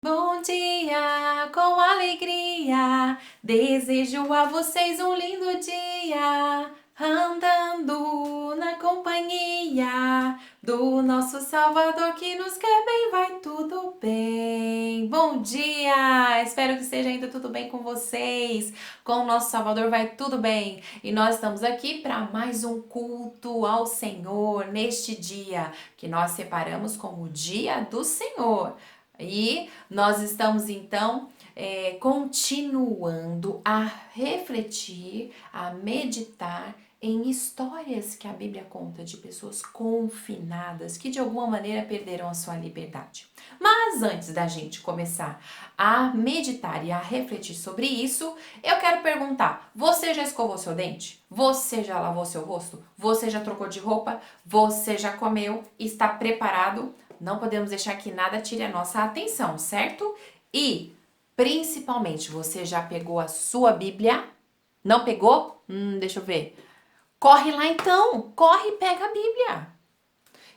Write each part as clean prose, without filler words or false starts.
Bom dia, com alegria, desejo a vocês um lindo dia, andando na companhia do nosso Salvador que nos quer bem, vai tudo bem. Bom dia, espero que esteja ainda tudo bem com vocês, com o nosso Salvador vai tudo bem. E nós estamos aqui para mais um culto ao Senhor neste dia, que nós separamos como o dia do Senhor. E nós estamos então continuando a refletir, a meditar em histórias que a Bíblia conta de pessoas confinadas que de alguma maneira perderam a sua liberdade. Mas antes da gente começar a meditar e a refletir sobre isso, eu quero perguntar: você já escovou seu dente? Você já lavou seu rosto? Você já trocou de roupa? Você já comeu? Está preparado? Não podemos deixar que nada tire a nossa atenção, certo? E, principalmente, você já pegou a sua Bíblia? Não pegou? Deixa eu ver. Corre lá então, corre e pega a Bíblia.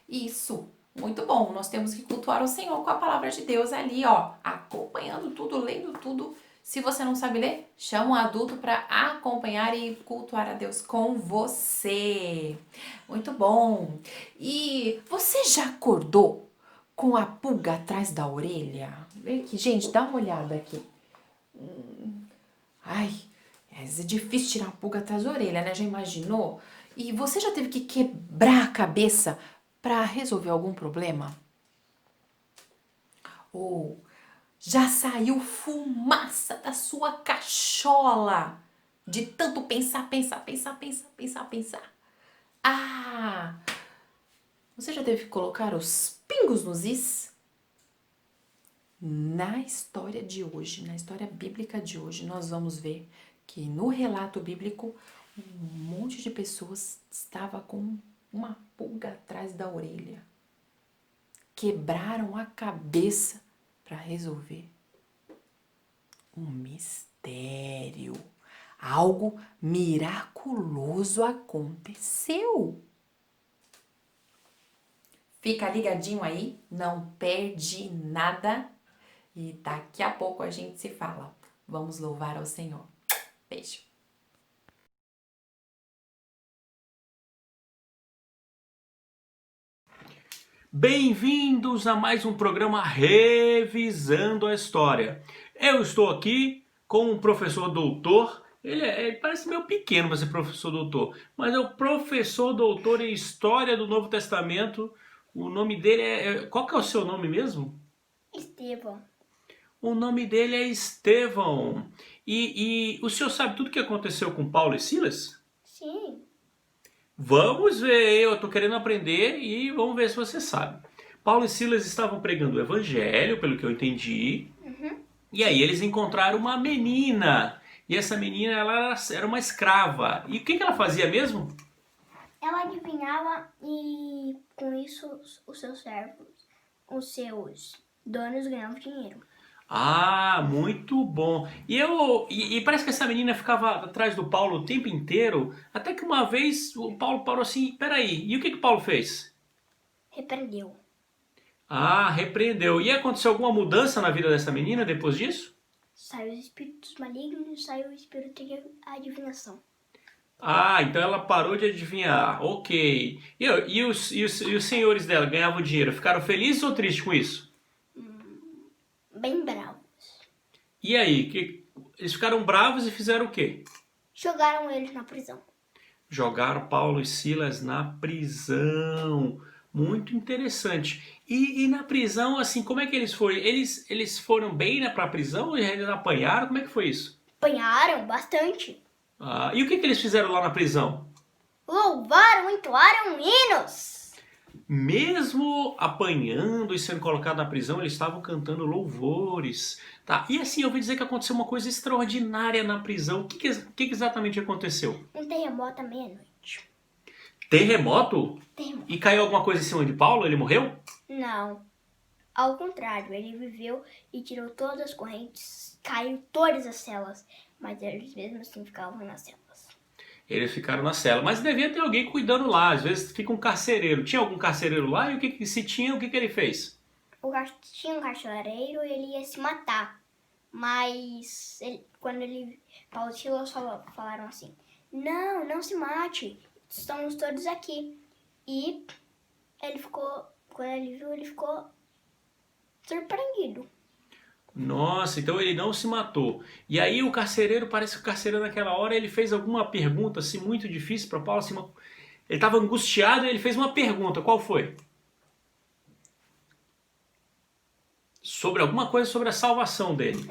Isso, muito bom. Nós temos que cultuar o Senhor com a palavra de Deus ali, ó, acompanhando tudo, lendo tudo. Se você não sabe ler, chama um adulto para acompanhar e cultuar a Deus com você. Muito bom. E você já acordou com a pulga atrás da orelha? Vem aqui, gente, dá uma olhada aqui. Ai, é difícil tirar uma pulga atrás da orelha, né? Já imaginou? E você já teve que quebrar a cabeça para resolver algum problema? Ou já saiu fumaça da sua cachola de tanto pensar? Ah, você já teve que colocar os pingos nos is? Na história de hoje, na história bíblica de hoje, nós vamos ver que no relato bíblico um monte de pessoas estava com uma pulga atrás da orelha. Quebraram a cabeça para resolver um mistério. Algo miraculoso aconteceu. Fica ligadinho aí, não perde nada. E daqui a pouco a gente se fala. Vamos louvar ao Senhor. Beijo. Bem-vindos a mais um programa Revisando a História. Eu estou aqui com um professor doutor. Ele parece meio pequeno para ser professor doutor, mas é o professor doutor em História do Novo Testamento. O nome dele qual que é o seu nome mesmo? Estevão. O nome dele é Estevão. E o senhor sabe tudo o que aconteceu com Paulo e Silas? Sim. Vamos ver, eu estou querendo aprender e vamos ver se você sabe. Paulo e Silas estavam pregando o evangelho, pelo que eu entendi. E aí eles encontraram uma menina. E essa menina ela era uma escrava. E o que ela fazia mesmo? Ela adivinhava e com isso os seus servos, os seus donos ganhavam dinheiro. Ah, muito bom. E parece que essa menina ficava atrás do Paulo o tempo inteiro. Até que uma vez o Paulo parou assim: peraí, e o que Paulo fez? Repreendeu. Ah, repreendeu. E aconteceu alguma mudança na vida dessa menina depois disso? Saiu os espíritos malignos, saiu o espírito de adivinhação. Ah, então ela parou de adivinhar. Ok. E os senhores dela ganhavam dinheiro? Ficaram felizes ou tristes com isso? Bem bravos. E aí? Eles ficaram bravos e fizeram o quê? Jogaram eles na prisão. Jogaram Paulo e Silas na prisão. Muito interessante. E na prisão, assim, como é que eles foram? Eles foram bem, né, pra prisão? Eles apanharam? Como é que foi isso? Apanharam bastante. Ah, e o que eles fizeram lá na prisão? Louvaram, entoaram hinos. Mesmo apanhando e sendo colocado na prisão, eles estavam cantando louvores. Tá? E assim, eu ouvi dizer que aconteceu uma coisa extraordinária na prisão. O que exatamente aconteceu? Um terremoto à meia-noite. Terremoto? Terremoto. E caiu alguma coisa em cima de Paulo? Ele morreu? Não. Ao contrário, ele viveu e tirou todas as correntes, caiu todas as celas, mas eles mesmo assim ficavam nas celas. Eles ficaram na cela. Mas devia ter alguém cuidando lá. Às vezes fica um carcereiro. Tinha algum carcereiro lá? E se tinha, o que ele fez? tinha um carcereiro e ele ia se matar. Mas Paulo e Silas falaram assim: não se mate, estamos todos aqui. E quando ele viu, ele ficou surpreendido. Nossa, então ele não se matou. E aí o carcereiro, parece que o carcereiro naquela hora, ele fez alguma pergunta assim muito difícil para Paulo. Assim, ele estava angustiado e ele fez uma pergunta. Qual foi? Sobre alguma coisa sobre a salvação dele.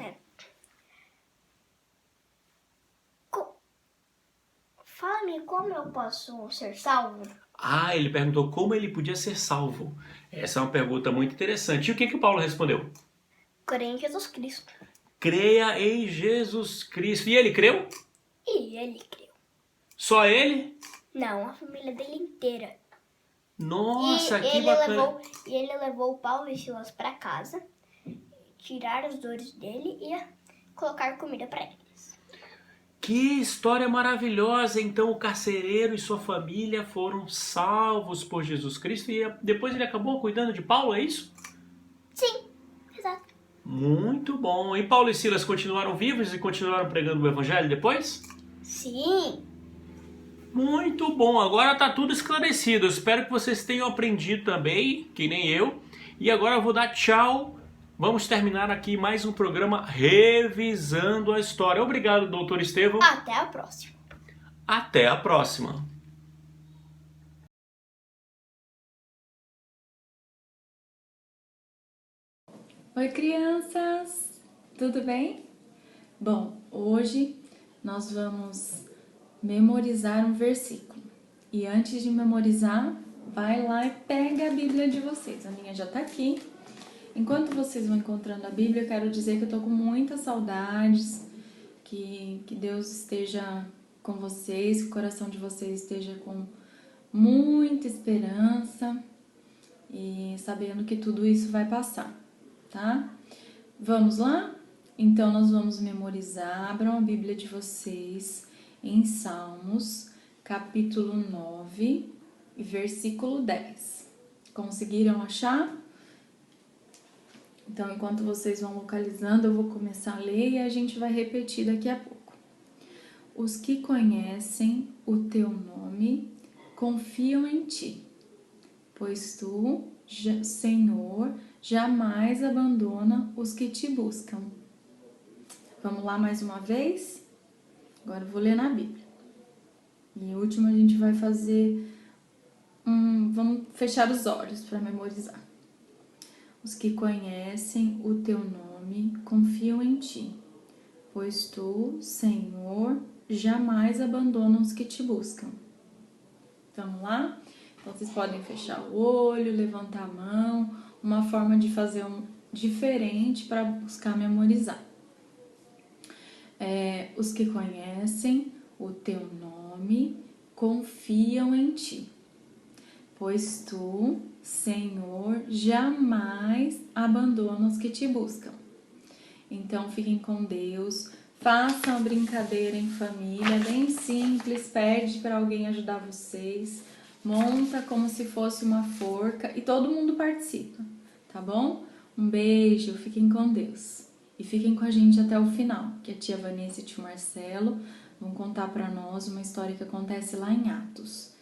Fala-me como eu posso ser salvo? Ah, ele perguntou como ele podia ser salvo. Essa é uma pergunta muito interessante. E o que que Paulo respondeu? Creio em Jesus Cristo. Creia em Jesus Cristo. E ele creu? E ele creu. Só ele? Não, a família dele inteira. Nossa, E que bacana. ele levou Paulo e Silas para casa, tirar as dores dele e colocar comida para eles. Que história maravilhosa! Então o carcereiro e sua família foram salvos por Jesus Cristo e depois ele acabou cuidando de Paulo, é isso? Sim, exato. Muito bom. E Paulo e Silas continuaram vivos e continuaram pregando o evangelho depois? Sim. Muito bom. Agora tá tudo esclarecido. Eu espero que vocês tenham aprendido também, que nem eu. E agora eu vou dar tchau. Vamos terminar aqui mais um programa Revisando a História. Obrigado, doutor Estevão. Até a próxima. Até a próxima. Oi, crianças! Tudo bem? Bom, hoje nós vamos memorizar um versículo. E antes de memorizar, vai lá e pega a Bíblia de vocês. A minha já tá aqui. Enquanto vocês vão encontrando a Bíblia, eu quero dizer que eu tô com muitas saudades, que Deus esteja com vocês, que o coração de vocês esteja com muita esperança e sabendo que tudo isso vai passar, tá? Vamos lá? Então, nós vamos memorizar. Abram a Bíblia de vocês em Salmos, capítulo 9, versículo 10. Conseguiram achar? Então, enquanto vocês vão localizando, eu vou começar a ler e a gente vai repetir daqui a pouco. Os que conhecem o teu nome confiam em ti, pois tu, Senhor, jamais abandona os que te buscam. Vamos lá mais uma vez? Agora eu vou ler na Bíblia. E o último a gente vai fazer vamos fechar os olhos para memorizar. Os que conhecem o teu nome confiam em ti, pois tu, Senhor, jamais abandona os que te buscam. Vamos lá? Então, vocês podem fechar o olho, levantar a mão, uma forma de fazer diferente para buscar memorizar. Os que conhecem o teu nome confiam em ti, pois tu, Senhor, jamais abandona os que te buscam. Então, fiquem com Deus, façam a brincadeira em família, bem simples, pede para alguém ajudar vocês, monta como se fosse uma forca e todo mundo participa, tá bom? Um beijo, fiquem com Deus. E fiquem com a gente até o final, que a tia Vanessa e o tio Marcelo vão contar para nós uma história que acontece lá em Atos.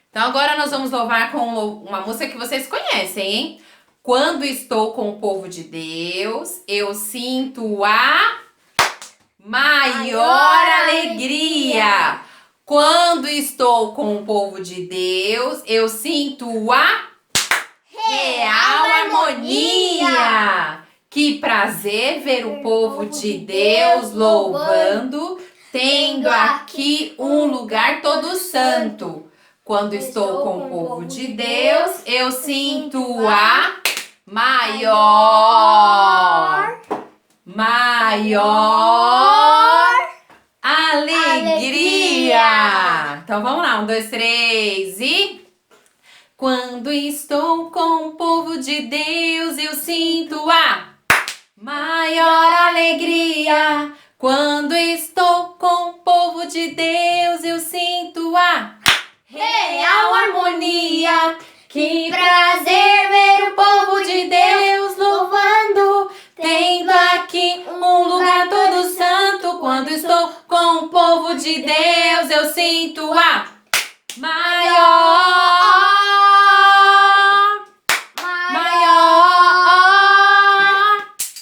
Então agora nós vamos louvar com uma música que vocês conhecem, hein? Quando estou com o povo de Deus, eu sinto a maior alegria. Quando estou com o povo de Deus, eu sinto a real harmonia. Que prazer ver o povo de Deus louvando, tendo aqui um lugar todo santo. Quando estou com o povo de Deus, eu sinto a maior alegria. Então vamos lá, 1, 2, 3 e... Quando estou com o povo de Deus, eu sinto a maior alegria. Quando estou com o povo de Deus, eu sinto a real harmonia. Que prazer ver o povo de Deus louvando, tendo aqui um lugar todo santo. Quando estou com o povo de Deus, eu sinto a maior,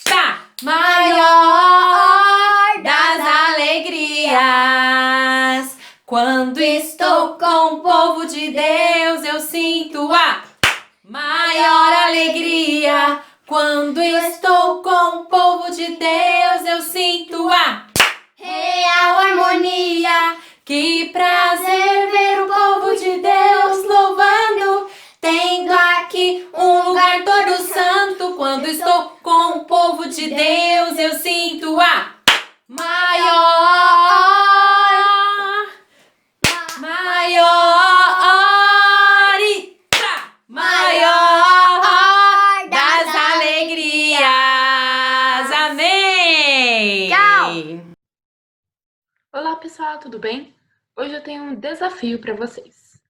tá, maior das alegrias. Quando estou com o povo de Deus, eu sinto a maior alegria. Quando estou com o povo de Deus, eu sinto a real harmonia. Que prazer ver o povo de Deus louvando, tendo aqui um lugar todo santo. Quando estou com o povo de Deus, eu sinto a maior, maior das alegrias. Amém! Tchau! Olá pessoal, tudo bem? Hoje eu tenho um desafio para vocês.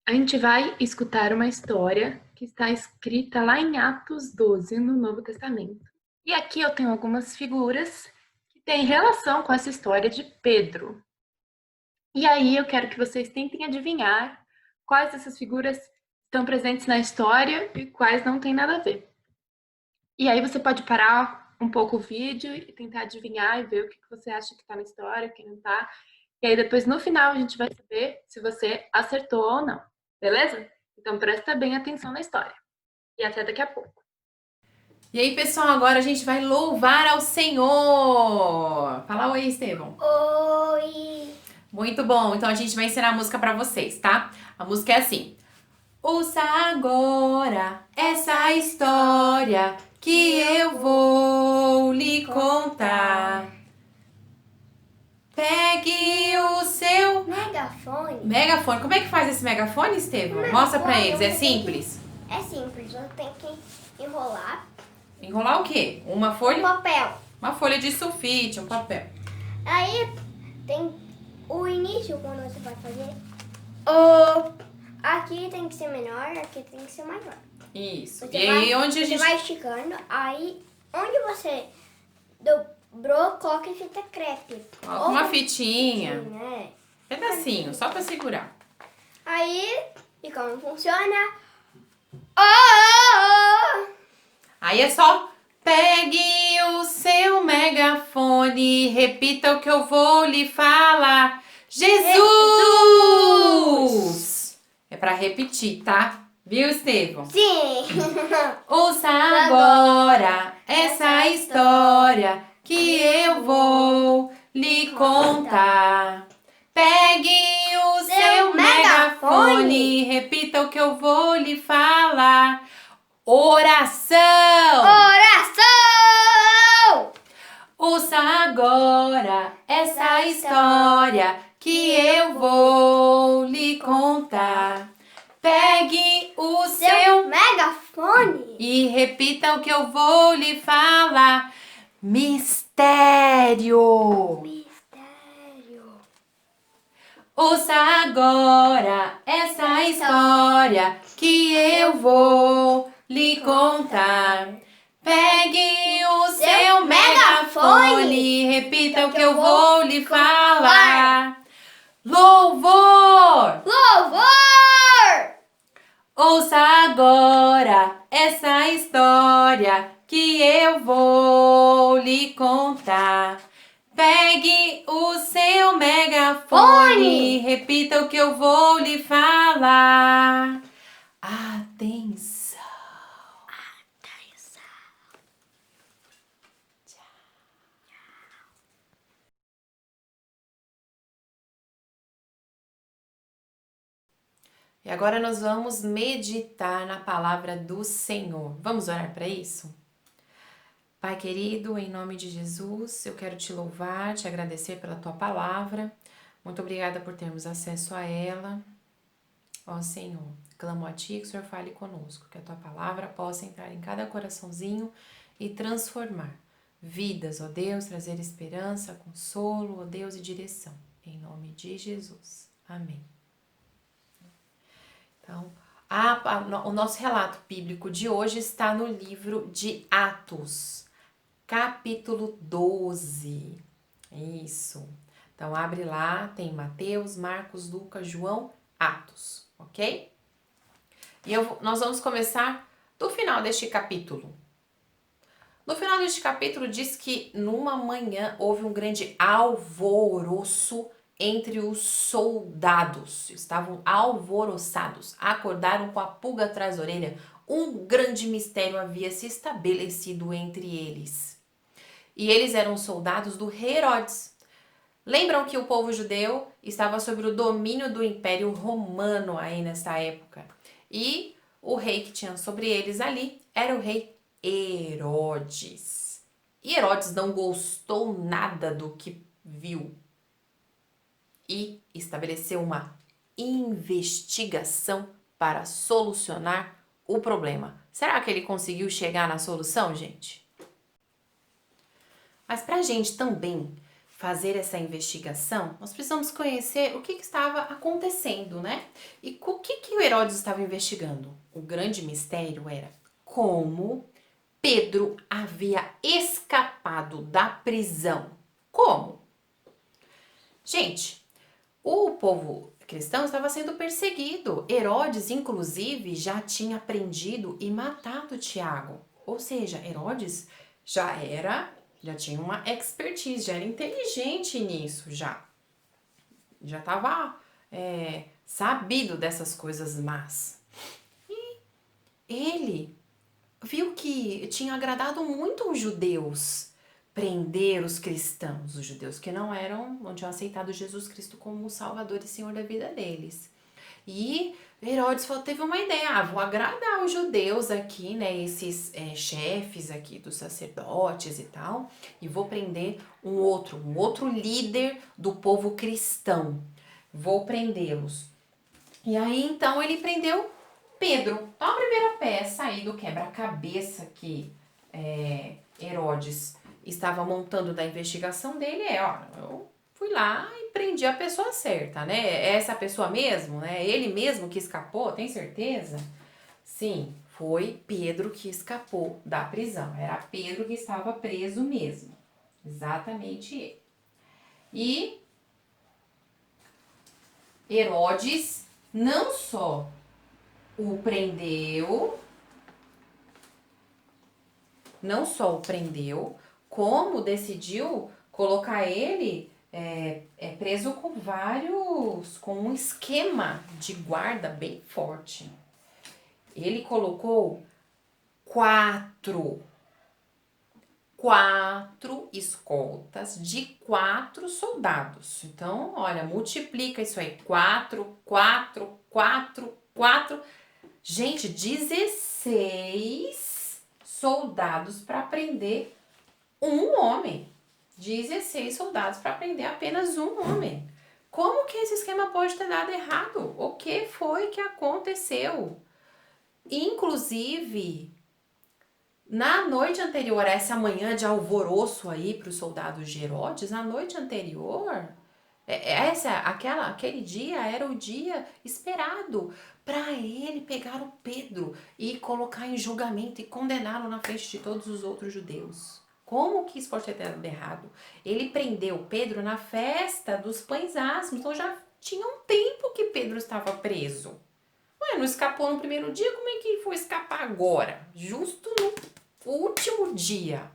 A gente vai escutar uma história que está escrita lá em Atos 12, no Novo Testamento. E aqui eu tenho algumas figuras que têm relação com essa história de Pedro. E aí eu quero que vocês tentem adivinhar quais dessas figuras estão presentes na história e quais não têm nada a ver. E aí você pode parar um pouco o vídeo e tentar adivinhar e ver o que você acha que está na história, o que não está. E aí depois no final a gente vai saber se você acertou ou não, beleza? Então presta bem atenção na história. E até daqui a pouco. E aí, pessoal, agora a gente vai louvar ao Senhor. Fala oi, Estevão. Oi! Muito bom. Então a gente vai ensinar a música pra vocês, tá? A música é assim: ouça agora essa história que eu vou lhe contar. Pegue o seu Megafone megafone. Como é que faz esse megafone, Estevão? Mostra pra eles. É simples. é simples, você tem que enrolar Enrolar o quê? Uma um folha? papel. Uma folha de sulfite, um papel. Aí tem o início quando você vai fazer. Aqui tem que ser menor, aqui tem que ser maior. Isso. Você E aí, vai, onde a você gente... vai esticando, aí onde você dobrou, coloca em fita crepe. Coloca uma fitinha. Né? Pedacinho, só pra segurar. Aí, e como funciona? Oh! Aí é só pegue o seu megafone e repita o que eu vou lhe falar. Jesus! É pra repetir, tá? Viu, Estevão? Sim! Ouça agora essa história que eu vou lhe contar. Pegue o seu megafone e repita o que eu vou lhe falar. Oração! Oração! Ouça agora essa história que eu vou lhe contar. Pegue o seu megafone e repita o que eu vou lhe falar. Mistério! mistério. Ouça agora essa história que eu vou lhe contar. Pegue o seu megafone e repita o que eu vou lhe falar. Louvor! Louvor! Ouça agora essa história que eu vou lhe contar. Pegue o seu megafone e repita o que eu vou lhe falar. Atenção! E agora nós vamos meditar na palavra do Senhor. Vamos orar para isso? Pai querido, em nome de Jesus, eu quero te louvar, te agradecer pela tua palavra. Muito obrigada por termos acesso a ela. Ó Senhor, clamo a ti que o Senhor fale conosco, que a tua palavra possa entrar em cada coraçãozinho e transformar vidas, ó Deus, trazer esperança, consolo, ó Deus, e direção. Em nome de Jesus. Amém. Então, o nosso relato bíblico de hoje está no livro de Atos, capítulo 12. Isso. Então, abre lá, tem Mateus, Marcos, Lucas, João, Atos, ok? E nós vamos começar do final deste capítulo. No final deste capítulo diz que numa manhã houve um grande alvoroço entre os soldados. Estavam alvoroçados, acordaram com a pulga atrás da orelha. Um grande mistério havia se estabelecido entre eles. E eles eram soldados do rei Herodes. Lembram que o povo judeu estava sob o domínio do Império Romano aí nessa época. E o rei que tinha sobre eles ali era o rei Herodes. E Herodes não gostou nada do que viu e estabeleceu uma investigação para solucionar o problema. Será que ele conseguiu chegar na solução, gente? Mas para a gente também fazer essa investigação, nós precisamos conhecer o que estava acontecendo, né? E o que o Herodes estava investigando? O grande mistério era como Pedro havia escapado da prisão. Como? Gente, o povo cristão estava sendo perseguido. Herodes, inclusive, já tinha prendido e matado Tiago. Ou seja, Herodes já tinha uma expertise, já era inteligente nisso, já estava sabido dessas coisas más. E ele viu que tinha agradado muito os judeus prender os cristãos, os judeus que não tinham aceitado Jesus Cristo como o Salvador e Senhor da vida deles. E Herodes teve uma ideia, vou agradar os judeus aqui, né, esses chefes aqui dos sacerdotes e tal, e vou prender um outro líder do povo cristão. Vou prendê-los. E aí, então, ele prendeu Pedro. Então, a primeira peça aí do quebra-cabeça que Herodes estava montando da investigação dele eu fui lá e prendi a pessoa certa, né? É essa pessoa mesmo, né? Ele mesmo que escapou, tem certeza? Sim, foi Pedro que escapou da prisão. Era Pedro que estava preso mesmo. Exatamente ele. E Herodes não só o prendeu, como decidiu colocar ele preso com um esquema de guarda bem forte. Ele colocou quatro escoltas de 4 soldados. Então, olha, multiplica isso aí. 4. Gente, 16 soldados para prender um homem. 16 soldados para prender apenas um homem. Como que esse esquema pode ter dado errado? O que foi que aconteceu? Inclusive, na noite anterior a essa manhã de alvoroço aí para os soldados de Herodes, na noite anterior, aquele dia era o dia esperado para ele pegar o Pedro e colocar em julgamento e condená-lo na frente de todos os outros judeus. Como que isso pode ter dado errado? Ele prendeu Pedro na festa dos pães asmos, então já tinha um tempo que Pedro estava preso. Não escapou no primeiro dia, como é que foi escapar agora? Justo no último dia.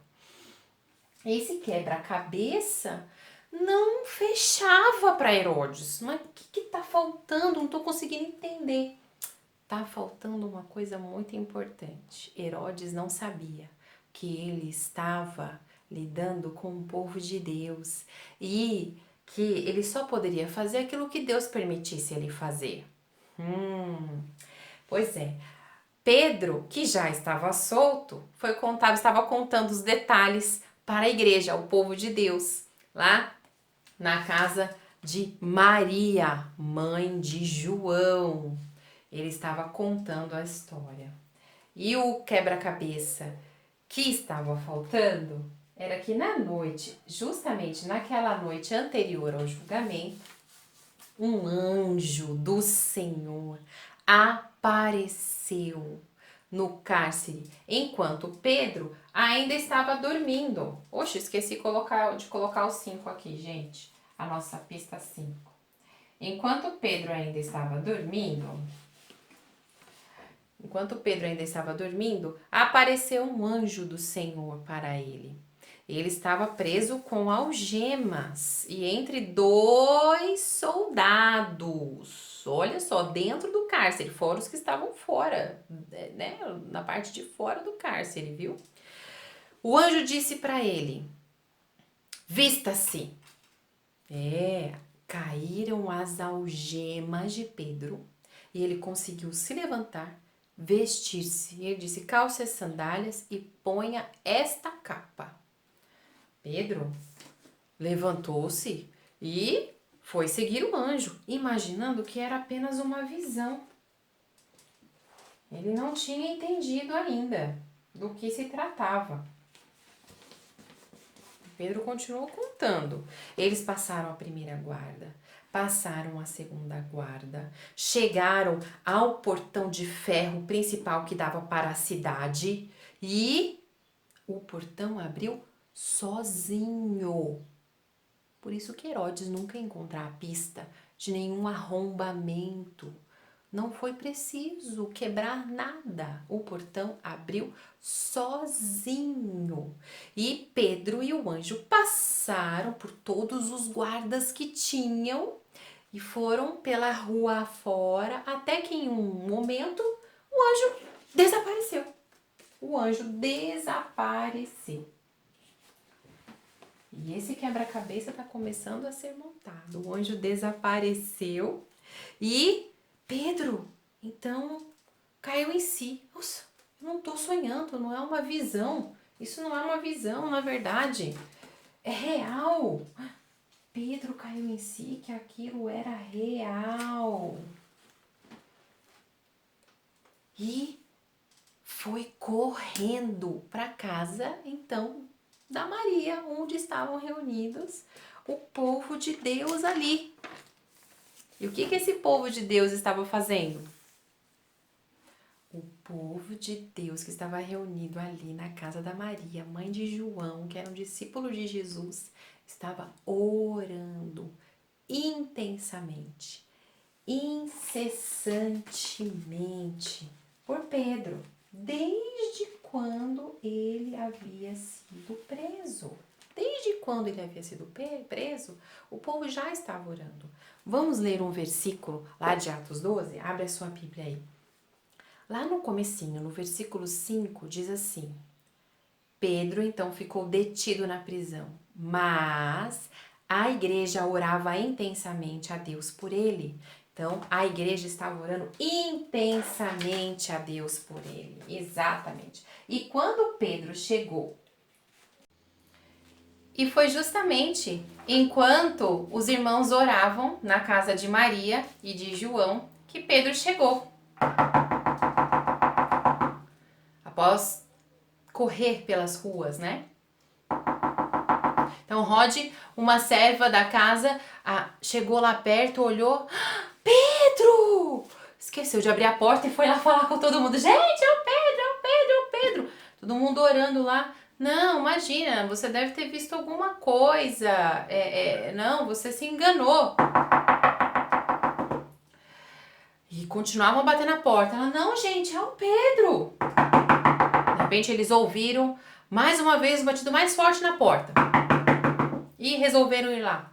Esse quebra-cabeça não fechava para Herodes. Mas o que tá faltando? Não tô conseguindo entender. Tá faltando uma coisa muito importante. Herodes não sabia que ele estava lidando com o povo de Deus e que ele só poderia fazer aquilo que Deus permitisse ele fazer. Pois é. Pedro, que já estava solto, estava contando os detalhes para a igreja, o povo de Deus, lá na casa de Maria, mãe de João. Ele estava contando a história. E o quebra-cabeça que estava faltando era que na noite, justamente naquela noite anterior ao julgamento, um anjo do Senhor apareceu no cárcere, enquanto Pedro ainda estava dormindo. Oxe, esqueci de colocar o 5 aqui, gente. A nossa pista 5. Enquanto Pedro ainda estava dormindo, apareceu um anjo do Senhor para ele. Ele estava preso com algemas e entre 2 soldados. Olha só, dentro do cárcere, fora os que estavam fora, né? Na parte de fora do cárcere, viu? O anjo disse para ele: vista-se. Caíram as algemas de Pedro e ele conseguiu se levantar, vestir-se. Ele disse: calce as sandálias e ponha esta capa. Pedro levantou-se e foi seguir o anjo, imaginando que era apenas uma visão. Ele não tinha entendido ainda do que se tratava. Pedro continuou contando. Eles passaram a primeira guarda, passaram a segunda guarda, chegaram ao portão de ferro principal que dava para a cidade e o portão abriu sozinho. Por isso que Herodes nunca ia encontrar a pista de nenhum arrombamento. Não foi preciso quebrar nada. O portão abriu sozinho. E Pedro e o anjo passaram por todos os guardas que tinham e foram pela rua afora, até que em um momento o anjo desapareceu. O anjo desapareceu. E esse quebra-cabeça está começando a ser montado. O anjo desapareceu e Pedro, então, caiu em si. Nossa, eu não estou sonhando, não é uma visão. Isso não é uma visão, na verdade. É real. Pedro caiu em si que aquilo era real. E foi correndo para casa, então, da Maria, onde estavam reunidos o povo de Deus ali. E o que esse povo de Deus estava fazendo? O povo de Deus que estava reunido ali na casa da Maria, mãe de João, que era um discípulo de Jesus, estava orando intensamente, incessantemente por Pedro, desde quando ele havia sido preso. Desde quando ele havia sido preso, o povo já estava orando. Vamos ler um versículo lá de Atos 12? Abre a sua Bíblia aí. Lá no comecinho, no versículo 5, diz assim: Pedro então ficou detido na prisão, mas a igreja orava intensamente a Deus por ele. Então, a igreja estava orando intensamente a Deus por ele. Exatamente. E quando Pedro chegou, e foi justamente enquanto os irmãos oravam na casa de Maria e de João que Pedro chegou. Após correr pelas ruas, né? Então, Rode, uma serva da casa, chegou lá perto, olhou. Pedro! Esqueceu de abrir a porta e foi lá falar com todo mundo. Gente, é o Pedro, é o Pedro, é o Pedro. Todo mundo orando lá. Não, imagina, você deve ter visto alguma coisa. Não, você se enganou. E continuavam a bater na porta. Ela, não, gente, é o Pedro. De repente eles ouviram mais uma vez um batido mais forte na porta. E resolveram ir lá.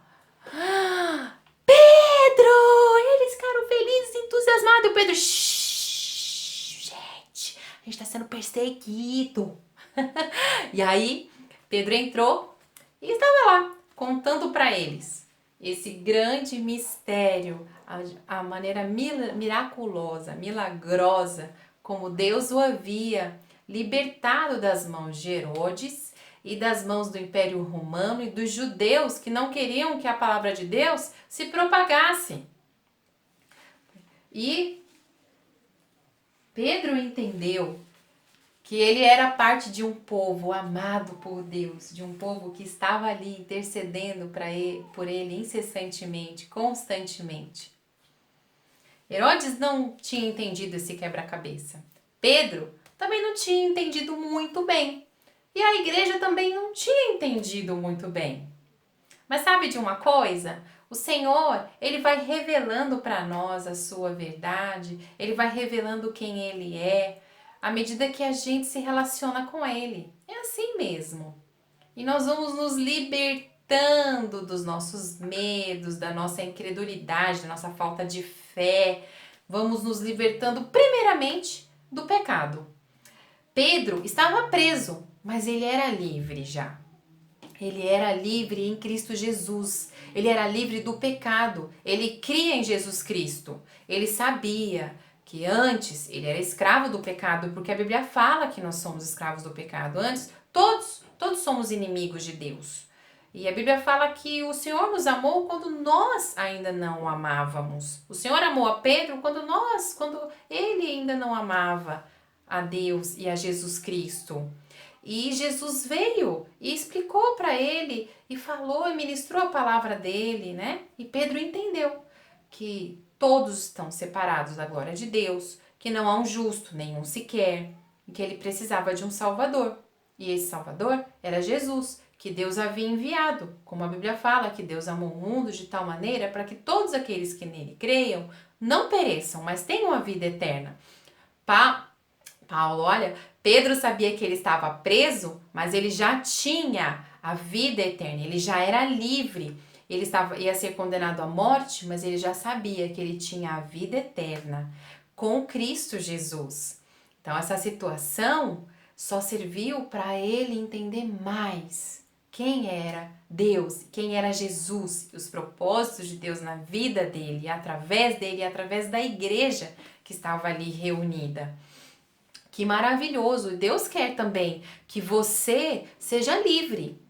Pedro! Eles ficaram felizes, entusiasmados. E o Pedro, gente, a gente está sendo perseguido. E aí, Pedro entrou e estava lá, contando para eles esse grande mistério, a maneira miraculosa, milagrosa, como Deus o havia libertado das mãos de Herodes e das mãos do Império Romano e dos judeus que não queriam que a palavra de Deus se propagasse. E Pedro entendeu que ele era parte de um povo amado por Deus, de um povo que estava ali intercedendo por ele incessantemente, constantemente. Herodes não tinha entendido esse quebra-cabeça. Pedro também não tinha entendido muito bem. E a igreja também não tinha entendido muito bem. Mas sabe de uma coisa? O Senhor, Ele vai revelando para nós a sua verdade, Ele vai revelando quem Ele é, à medida que a gente se relaciona com Ele. É assim mesmo. E nós vamos nos libertando dos nossos medos, da nossa incredulidade, da nossa falta de fé. Vamos nos libertando primeiramente do pecado. Pedro estava preso, mas ele era livre já. Ele era livre em Cristo Jesus. Ele era livre do pecado. Ele cria em Jesus Cristo. Ele sabia que antes ele era escravo do pecado, porque a Bíblia fala que nós somos escravos do pecado. Antes, todos somos inimigos de Deus. E a Bíblia fala que o Senhor nos amou quando nós ainda não o amávamos. O Senhor amou a Pedro quando ele ainda não amava a Deus e a Jesus Cristo. E Jesus veio e explicou para ele e falou e ministrou a palavra dele, né? E Pedro entendeu que todos estão separados da glória de Deus, que não há um justo, nenhum sequer, e que ele precisava de um Salvador. E esse Salvador era Jesus, que Deus havia enviado. Como a Bíblia fala, que Deus amou o mundo de tal maneira para que todos aqueles que nele creiam não pereçam, mas tenham a vida eterna. Paulo, olha, Pedro sabia que ele estava preso, mas ele já tinha a vida eterna, ele já era livre. Ele ia ser condenado à morte, mas ele já sabia que ele tinha a vida eterna com Cristo Jesus. Então, essa situação só serviu para ele entender mais quem era Deus, quem era Jesus, e os propósitos de Deus na vida dele, e através da igreja que estava ali reunida. Que maravilhoso! Deus quer também que você seja livre.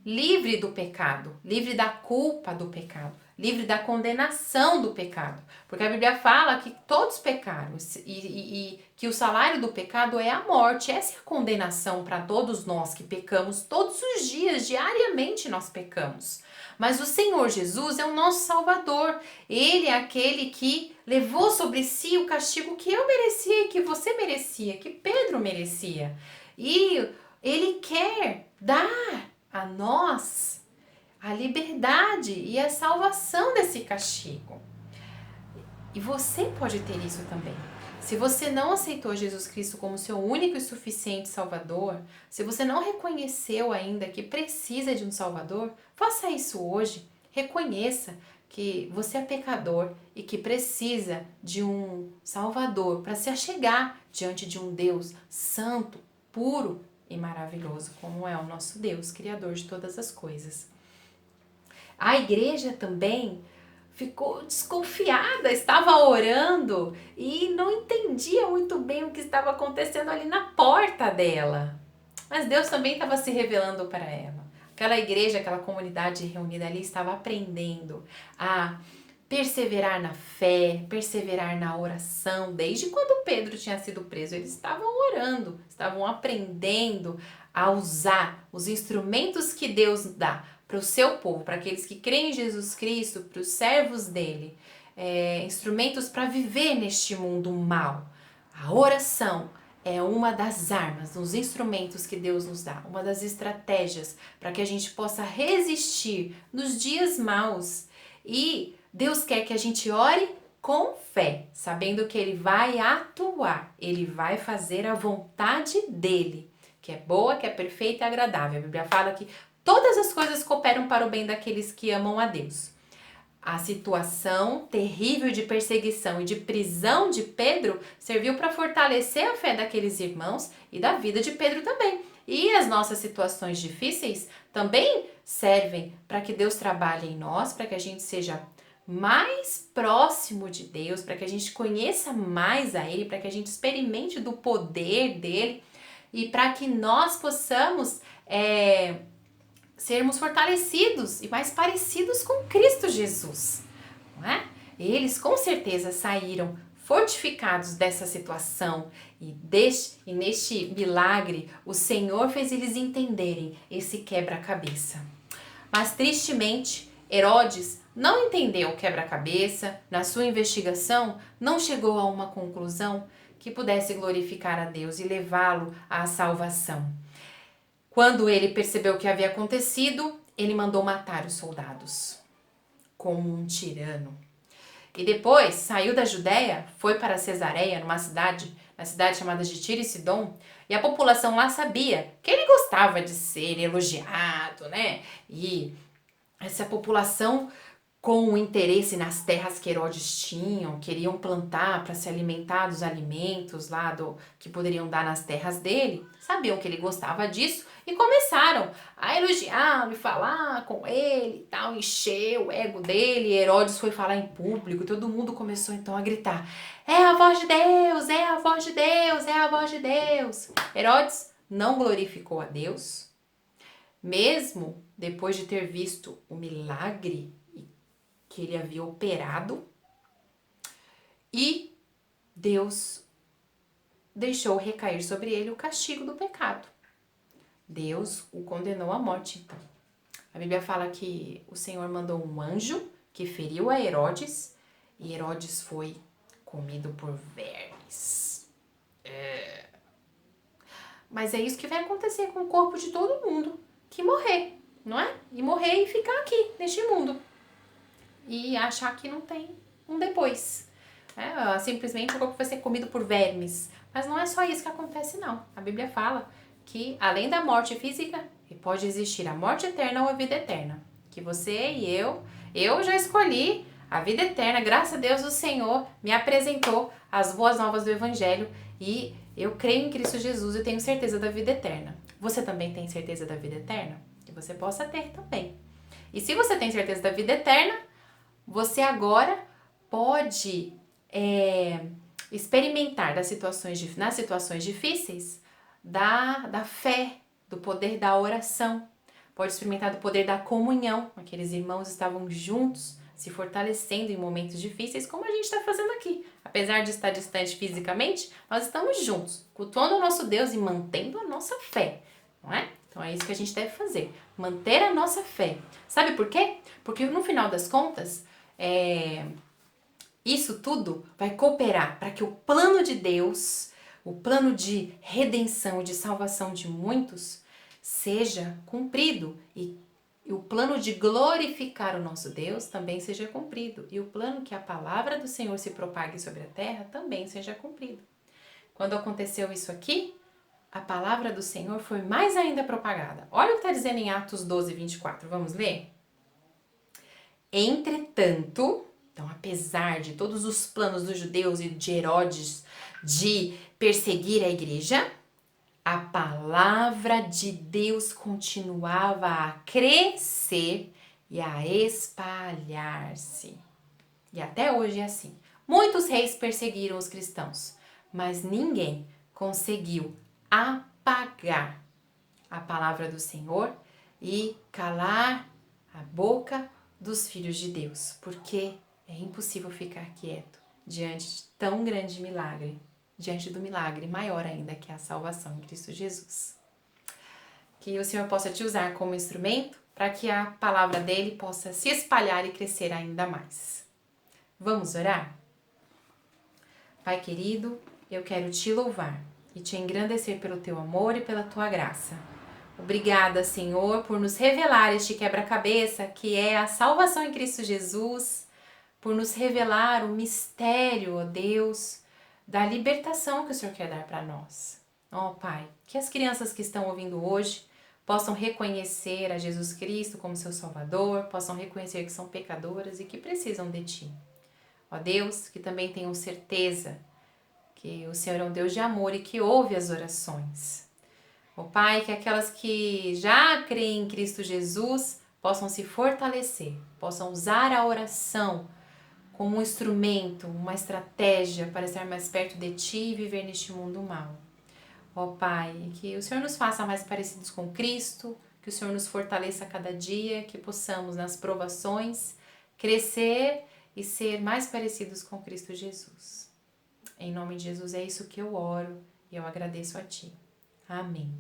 Livre do pecado, livre da culpa do pecado, livre da condenação do pecado. Porque a Bíblia fala que todos pecaram e que o salário do pecado é a morte. Essa é a condenação para todos nós que pecamos todos os dias, diariamente nós pecamos. Mas o Senhor Jesus é o nosso Salvador. Ele é aquele que levou sobre si o castigo que eu merecia e que você merecia, que Pedro merecia. E Ele quer dar a nós a liberdade e a salvação desse castigo. E você pode ter isso também. Se você não aceitou Jesus Cristo como seu único e suficiente Salvador, se você não reconheceu ainda que precisa de um Salvador, faça isso hoje. Reconheça que você é pecador e que precisa de um Salvador para se achegar diante de um Deus santo, puro e maravilhoso, como é o nosso Deus, Criador de todas as coisas. A igreja também ficou desconfiada, estava orando e não entendia muito bem o que estava acontecendo ali na porta dela. Mas Deus também estava se revelando para ela. Aquela igreja, aquela comunidade reunida ali estava aprendendo a perseverar na fé, perseverar na oração. Desde quando Pedro tinha sido preso, eles estavam orando, estavam aprendendo a usar os instrumentos que Deus dá para o seu povo, para aqueles que creem em Jesus Cristo, para os servos dele, instrumentos para viver neste mundo mal. A oração é uma das armas, dos instrumentos que Deus nos dá, uma das estratégias para que a gente possa resistir nos dias maus. E Deus quer que a gente ore com fé, sabendo que Ele vai atuar, Ele vai fazer a vontade dEle, que é boa, que é perfeita e agradável. A Bíblia fala que todas as coisas cooperam para o bem daqueles que amam a Deus. A situação terrível de perseguição e de prisão de Pedro serviu para fortalecer a fé daqueles irmãos e da vida de Pedro também. E as nossas situações difíceis também servem para que Deus trabalhe em nós, para que a gente seja mais próximo de Deus, para que a gente conheça mais a Ele, para que a gente experimente do poder dEle e para que nós possamos sermos fortalecidos e mais parecidos com Cristo Jesus, não é? Eles com certeza saíram fortificados dessa situação e neste milagre o Senhor fez eles entenderem esse quebra-cabeça. Mas tristemente Herodes não entendeu o quebra-cabeça, na sua investigação, não chegou a uma conclusão que pudesse glorificar a Deus e levá-lo à salvação. Quando ele percebeu o que havia acontecido, ele mandou matar os soldados, como um tirano. E depois saiu da Judéia, foi para Cesareia, na cidade chamada de Tiro e Sidom, e a população lá sabia que ele gostava de ser elogiado, né? E essa população, com o interesse nas terras que Herodes tinham, queriam plantar para se alimentar dos alimentos lá que poderiam dar nas terras dele, sabiam que ele gostava disso e começaram a elogiá-lo e falar com ele e tal, encher o ego dele. Herodes foi falar em público, todo mundo começou então a gritar: é a voz de Deus, é a voz de Deus, é a voz de Deus. Herodes não glorificou a Deus, mesmo depois de ter visto o milagre que ele havia operado, e Deus deixou recair sobre ele o castigo do pecado. Deus o condenou à morte, então. A Bíblia fala que o Senhor mandou um anjo que feriu a Herodes, e Herodes foi comido por vermes. Mas é isso que vai acontecer com o corpo de todo mundo que morrer, não é? E morrer e ficar aqui, neste mundo. E achar que não tem um depois. Simplesmente o corpo vai ser comido por vermes. Mas não é só isso que acontece, não. A Bíblia fala que, além da morte física, pode existir a morte eterna ou a vida eterna. Que você e eu já escolhi a vida eterna. Graças a Deus o Senhor me apresentou as boas novas do Evangelho e eu creio em Cristo Jesus e tenho certeza da vida eterna. Você também tem certeza da vida eterna? Que você possa ter também. E se você tem certeza da vida eterna, você agora pode experimentar nas situações difíceis da fé, do poder da oração. Pode experimentar do poder da comunhão. Aqueles irmãos estavam juntos, se fortalecendo em momentos difíceis, como a gente está fazendo aqui. Apesar de estar distante fisicamente, nós estamos juntos, cultuando o nosso Deus e mantendo a nossa fé, não é? Então é isso que a gente deve fazer, manter a nossa fé. Sabe por quê? Porque no final das contas, isso tudo vai cooperar para que o plano de Deus, o plano de redenção e de salvação de muitos, seja cumprido. E o plano de glorificar o nosso Deus também seja cumprido. E o plano que a palavra do Senhor se propague sobre a terra também seja cumprido. Quando aconteceu isso aqui, a palavra do Senhor foi mais ainda propagada. Olha o que está dizendo em Atos 12, 24. Vamos ler? Entretanto, então apesar de todos os planos dos judeus e de Herodes de perseguir a igreja, a palavra de Deus continuava a crescer e a espalhar-se. E até hoje é assim. Muitos reis perseguiram os cristãos, mas ninguém conseguiu apagar a palavra do Senhor e calar a boca dos filhos de Deus, porque é impossível ficar quieto diante de tão grande milagre, diante do milagre maior ainda que é a salvação em Cristo Jesus. Que o Senhor possa te usar como instrumento para que a palavra dele possa se espalhar e crescer ainda mais. Vamos orar? Pai querido, eu quero te louvar e te engrandecer pelo teu amor e pela tua graça. Obrigada, Senhor, por nos revelar este quebra-cabeça que é a salvação em Cristo Jesus, por nos revelar o mistério, ó Deus, da libertação que o Senhor quer dar para nós. Ó Pai, que as crianças que estão ouvindo hoje possam reconhecer a Jesus Cristo como seu Salvador, possam reconhecer que são pecadoras e que precisam de Ti. Ó Deus, que também tenham certeza que o Senhor é um Deus de amor e que ouve as orações. Ó Pai, que aquelas que já creem em Cristo Jesus possam se fortalecer, possam usar a oração como um instrumento, uma estratégia para estar mais perto de Ti e viver neste mundo mau. Ó Pai, que o Senhor nos faça mais parecidos com Cristo, que o Senhor nos fortaleça a cada dia, que possamos nas provações crescer e ser mais parecidos com Cristo Jesus. Em nome de Jesus é isso que eu oro e eu agradeço a Ti. Amém.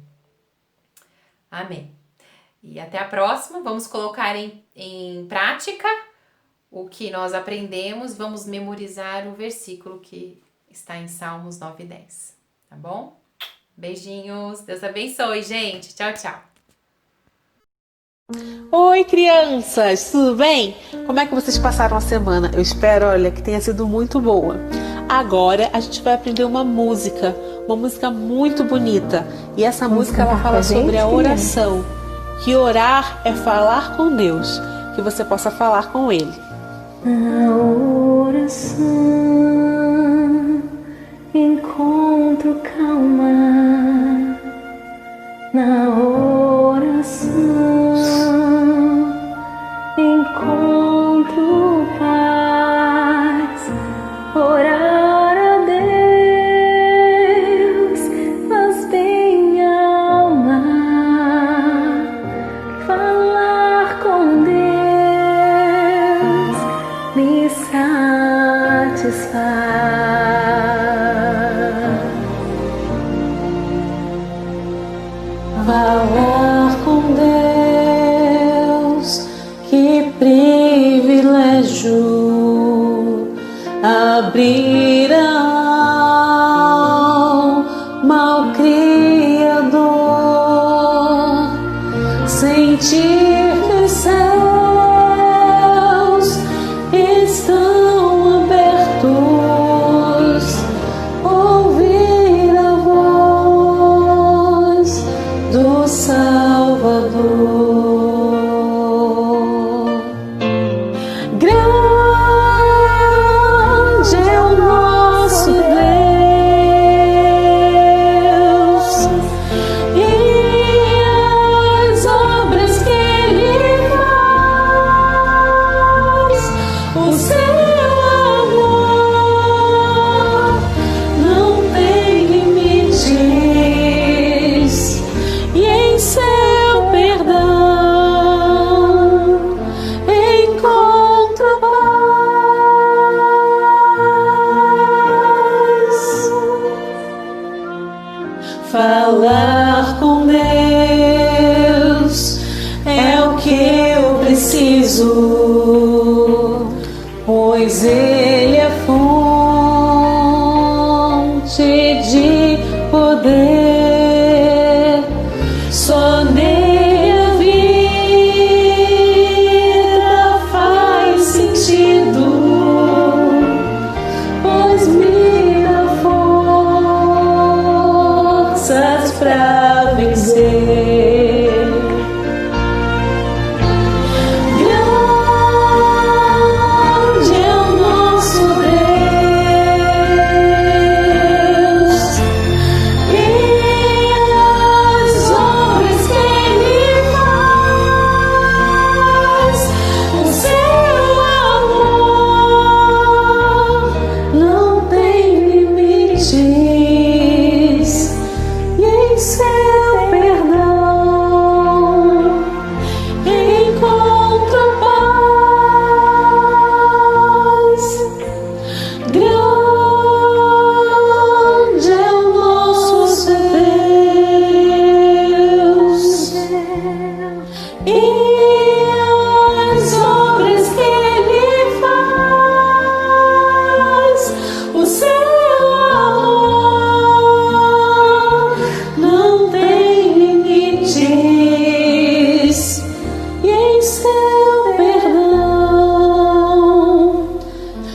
Amém. E até a próxima. Vamos colocar em prática o que nós aprendemos, vamos memorizar o versículo que está em Salmos 9 e 10, tá bom? Beijinhos, Deus abençoe, gente. Tchau, tchau. Oi, crianças, tudo bem? Como é que vocês passaram a semana? Eu espero, olha, que tenha sido muito boa. Agora a gente vai aprender uma música muito bonita. E essa música ela fala sobre a oração. Que orar é falar com Deus, que você possa falar com Ele. Na oração encontro calma, na oração encontro paz. Orar a Deus faz bem a alma, falar com Deus me satisfaz. Falar com Deus, que privilégio, abrir a alma ao Criador, sentir que os céus estão abertos, ouvir a voz do Salvador. Grande é o nosso Deus e as obras que Ele faz. O seu amor não tem limites e em seu perdão encontro paz. Falar com Deus é o que eu preciso, pois Ele é fonte de poder. Só nele a vida faz sentido, pois me dá forças pra vencer. Grande é o nosso Deus e as obras que Ele faz. O seu amor não tem limites e em seu perdão encontro paz. Grande é o nosso Deus e as obras que Ele faz. O seu amor não tem limites e em seu perdão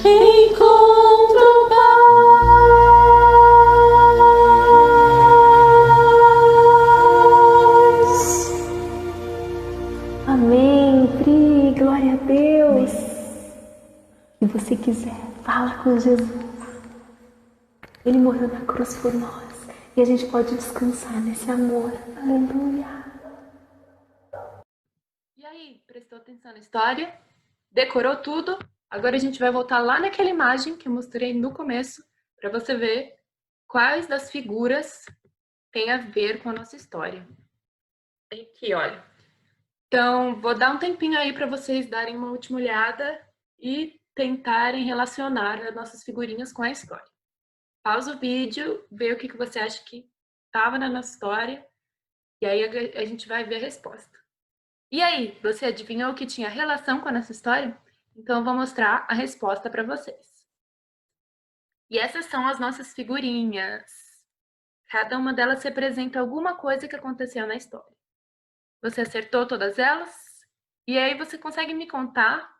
encontro paz. Amém, Pri, glória a Deus. Se você quiser, fala com Jesus. Ele morreu na cruz por nós e a gente pode descansar nesse amor. Aleluia. E aí, prestou atenção na história? Decorou tudo? Agora a gente vai voltar lá naquela imagem que eu mostrei no começo para você ver quais das figuras têm a ver com a nossa história. Tem aqui, olha. Então, vou dar um tempinho aí para vocês darem uma última olhada e tentarem relacionar as nossas figurinhas com a história. Pausa o vídeo, vê o que você acha que estava na nossa história e aí a gente vai ver a resposta. E aí, você adivinhou que tinha relação com a nossa história? Então, eu vou mostrar a resposta para vocês. E essas são as nossas figurinhas. Cada uma delas representa alguma coisa que aconteceu na história. Você acertou todas elas? E aí você consegue me contar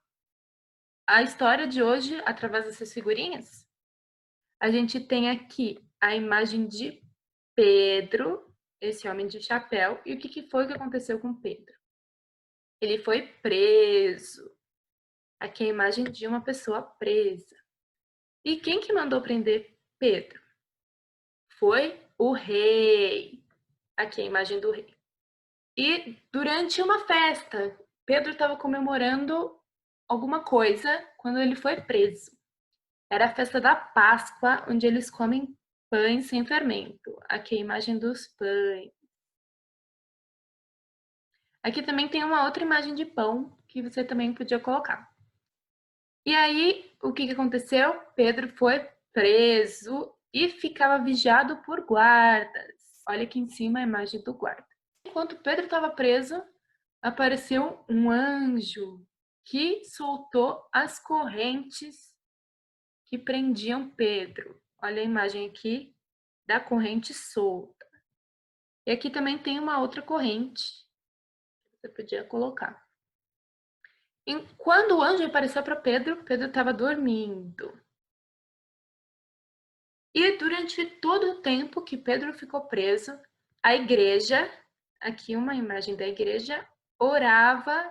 a história de hoje através dessas figurinhas? A gente tem aqui a imagem de Pedro, esse homem de chapéu, e o que foi que aconteceu com Pedro? Ele foi preso. Aqui é a imagem de uma pessoa presa. E quem que mandou prender Pedro? Foi o rei. Aqui é a imagem do rei. E durante uma festa, Pedro estava comemorando alguma coisa quando ele foi preso. Era a festa da Páscoa, onde eles comem pães sem fermento. Aqui é a imagem dos pães. Aqui também tem uma outra imagem de pão que você também podia colocar. E aí, o que aconteceu? Pedro foi preso e ficava vigiado por guardas. Olha aqui em cima a imagem do guarda. Enquanto Pedro estava preso, apareceu um anjo que soltou as correntes que prendiam Pedro. Olha a imagem aqui da corrente solta. E aqui também tem uma outra corrente que você podia colocar. E quando o anjo apareceu para Pedro, Pedro estava dormindo. E durante todo o tempo que Pedro ficou preso, a igreja, aqui uma imagem da igreja, orava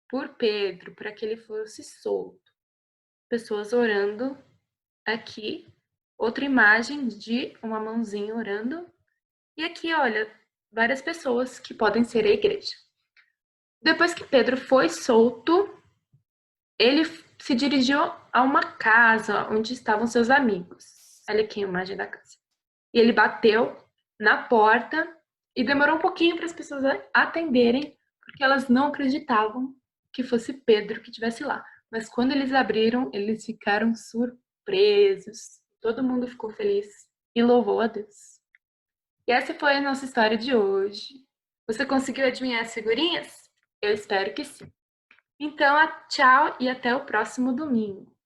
por Pedro, para que ele fosse solto. Pessoas orando aqui, outra imagem de uma mãozinha orando. E aqui, olha, várias pessoas que podem ser a igreja. Depois que Pedro foi solto, ele se dirigiu a uma casa onde estavam seus amigos. Olha aqui a imagem da casa. E ele bateu na porta e demorou um pouquinho para as pessoas atenderem, porque elas não acreditavam que fosse Pedro que estivesse lá. Mas quando eles abriram, eles ficaram surpresos. Todo mundo ficou feliz e louvou a Deus. E essa foi a nossa história de hoje. Você conseguiu adivinhar as figurinhas? Eu espero que sim. Então, tchau e até o próximo domingo.